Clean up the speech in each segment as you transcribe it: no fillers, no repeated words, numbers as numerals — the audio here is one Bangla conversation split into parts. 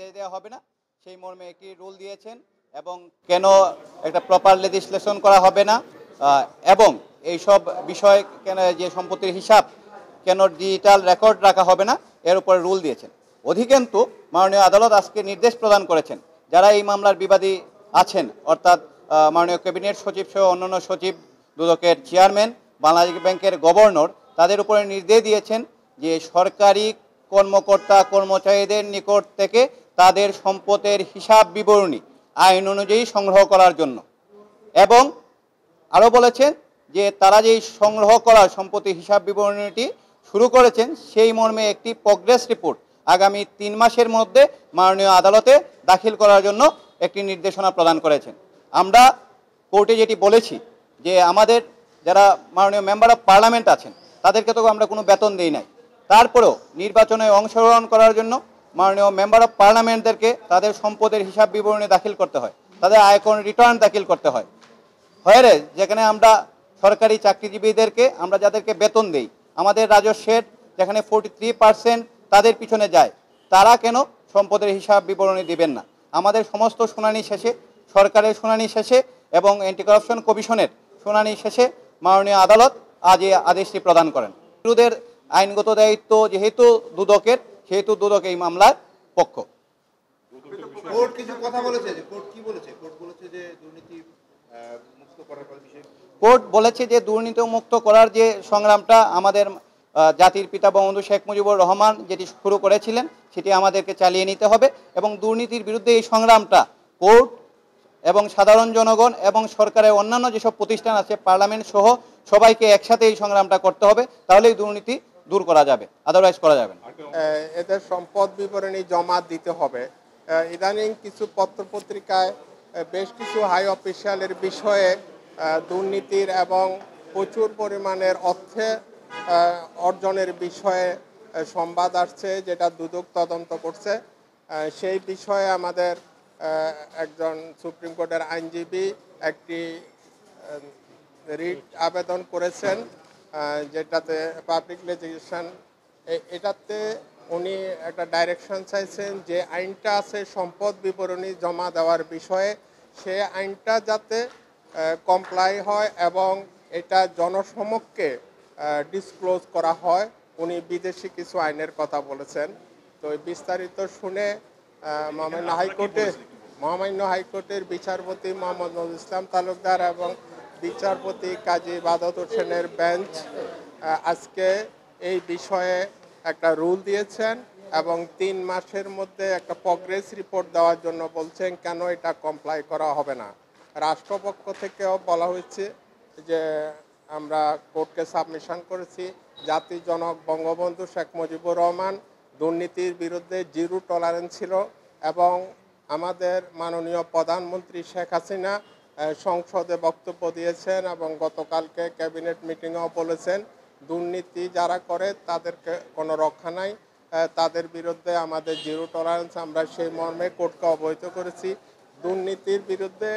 নির্দেশ দেওয়া হবে না সেই মর্মে একটি রুল দিয়েছেন এবং কেন একটা প্রপার লেজিসলেশন করা হবে না এবং এইসব বিষয় কেন যে সম্পত্তির হিসাব কেন ডিজিটাল রেকর্ড রাখা হবে না এর উপরে রুল দিয়েছেন। অধিকন্তু মাননীয় আদালত আজকে নির্দেশ প্রদান করেছেন যারা এই মামলার বিবাদী আছেন অর্থাৎ মাননীয় ক্যাবিনেট সচিব সহ অন্যান্য সচিব, দুদকের চেয়ারম্যান, বাংলাদেশ ব্যাংকের গভর্নর, তাদের উপরে নির্দেশ দিয়েছেন যে সরকারি কর্মকর্তা কর্মচারীদের নিকট থেকে তাদের সম্পদের হিসাব বিবরণী আইন অনুযায়ী সংগ্রহ করার জন্য এবং আরও বলেছেন যে তারা যেই সংগ্রহ করার সম্পত্তির হিসাব বিবরণীটি শুরু করেছেন সেই মর্মে একটি প্রগ্রেস রিপোর্ট আগামী 3 মাসের মধ্যে মাননীয় আদালতে দাখিল করার জন্য একটি নির্দেশনা প্রদান করেছেন। আমরা কোর্টে যেটি বলেছি যে আমাদের যারা মাননীয় মেম্বার অফ পার্লামেন্ট আছেন তাদেরকে তো আমরা কোনো বেতন দিই নাই, তারপরেও নির্বাচনে অংশগ্রহণ করার জন্য মাননীয় মেম্বার অফ পার্লামেন্টদেরকে তাদের সম্পদের হিসাব বিবরণী দাখিল করতে হয়, তাদের আয়কর রিটার্ন দাখিল করতে হয়। হয় যেখানে আমরা সরকারি চাকরিজীবীদেরকে আমরা যাদেরকে বেতন দেই আমাদের রাজস্বের যেখানে 43% তাদের পিছনে যায়, তারা কেন সম্পদের হিসাব বিবরণী দিবেন না? আমাদের সমস্ত শুনানি শেষে, সরকারের শুনানি শেষে এবং অ্যান্টি কারাপশন কমিশনের শুনানি শেষে মাননীয় আদালত আজ এই আদেশটি প্রদান করেন। বিরোধের আইনগত দায়িত্ব যেহেতু দুদকের, সেহেতু দুদক এই মামলার পক্ষ। কোর্ট কিছু কথা বলেছে, যে কোর্ট কি বলেছে? কোর্ট বলেছে যে দুর্নীতি মুক্ত করার বিষয়ে, কোর্ট বলেছে যে দুর্নীতি মুক্ত করার যে সংগ্রামটা আমাদের জাতির পিতা বঙ্গবন্ধু শেখ মুজিবুর রহমান যেটি শুরু করেছিলেন সেটি আমাদেরকে চালিয়ে নিতে হবে এবং দুর্নীতির বিরুদ্ধে এই সংগ্রামটা কোর্ট এবং সাধারণ জনগণ এবং সরকারের অন্যান্য যেসব প্রতিষ্ঠান আছে পার্লামেন্ট সহ সবাইকে একসাথে এই সংগ্রামটা করতে হবে, তাহলেই দুর্নীতি দূর করা যাবে, আদারওয়াইজ করা যাবে না। এদের সম্পদ বিবরণী জমা দিতে হবে। ইদানিং কিছু পত্রপত্রিকায় বেশ কিছু হাই অফিসিয়ালের বিষয়ে দুর্নীতির এবং প্রচুর পরিমাণের অর্থে অর্জনের বিষয়ে সংবাদ আসছে, যেটা দুদক তদন্ত করছে। সেই বিষয়ে আমাদের একজন সুপ্রিম কোর্টের আইনজীবী একটি রিট আবেদন করেছেন, যেটাতে পাবলিক লেজিসলেশন, এটাতে উনি একটা ডাইরেকশন চাইছেন যে আইনটা আছে সম্পদ বিবরণী জমা দেওয়ার বিষয়ে, সে আইনটা যাতে কমপ্লাই হয় এবং এটা জনসমক্ষে ডিসক্লোজ করা হয়। উনি বিদেশি কিছু আইনের কথা বলেছেন। তো বিস্তারিত শুনে মহামান্য হাইকোর্টের বিচারপতি মোহাম্মদ নজরুল ইসলাম তালুকদার এবং বিচারপতি কাজী ইবাদত হোসেনের বেঞ্চ আজকে এই বিষয়ে একটা রুল দিয়েছেন এবং 3 মাসের মধ্যে একটা প্রগ্রেস রিপোর্ট দেওয়ার জন্য বলছেন, কেন এটা কমপ্লাই করা হবে না। রাষ্ট্রপক্ষ থেকেও বলা হয়েছে যে আমরা কোর্টকে সাবমিশন করেছি, জাতির জনক বঙ্গবন্ধু শেখ মুজিবুর রহমান দুর্নীতির বিরুদ্ধে জিরো টলারেন্স ছিল এবং আমাদের মাননীয় প্রধানমন্ত্রী শেখ হাসিনা সংসদে বক্তব্য দিয়েছেন এবং গতকালকে ক্যাবিনেট মিটিংয়েও বলেছেন দুর্নীতি যারা করে তাদেরকে কোনো রক্ষা নাই, তাদের বিরুদ্ধে আমাদের জিরো টলারেন্স। আমরা সেই মর্মে কোর্টকে অবহিত করেছি। দুর্নীতির বিরুদ্ধে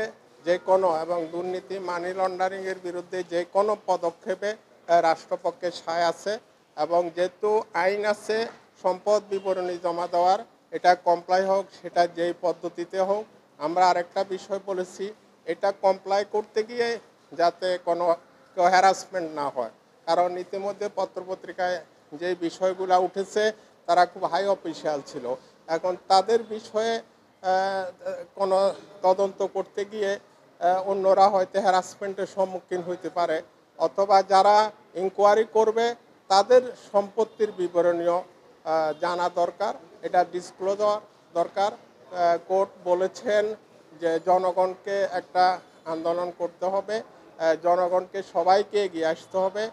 যে কোনো এবং দুর্নীতি মানি লন্ডারিংয়ের বিরুদ্ধে যে কোনো পদক্ষেপে রাষ্ট্রপক্ষের সায় আছে এবং যেহেতু আইন আছে সম্পদ বিবরণী জমা দেওয়ার, এটা কমপ্লাই হোক, সেটা যেই পদ্ধতিতে হোক। আমরা আরেকটা বিষয় বলেছি, এটা কমপ্লাই করতে গিয়ে যাতে কোনো হ্যারাসমেন্ট না হয়, কারণ ইতিমধ্যে পত্রপত্রিকায় যে বিষয়গুলো উঠেছে তারা খুব হাই অফিসিয়াল ছিল। এখন তাদের বিষয়ে কোনো তদন্ত করতে গিয়ে অন্যরা হয়তো হ্যারাসমেন্টের সম্মুখীন হইতে পারে, অথবা যারা ইনকোয়ারি করবে তাদের সম্পত্তির বিবরণীয় জানা দরকার, এটা ডিসক্লোজ দরকার। কোর্ট বলেছেন যে জনগণকে একটা আন্দোলন করতে হবে, জনগণকে সবাইকে এগিয়ে আসতে হবে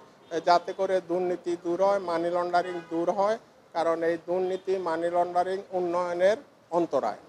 যাতে করে দুর্নীতি দূর হয়, মানি লন্ডারিং দূর হয়, কারণ এই দুর্নীতি মানি লন্ডারিং উন্নয়নের অন্তরায়।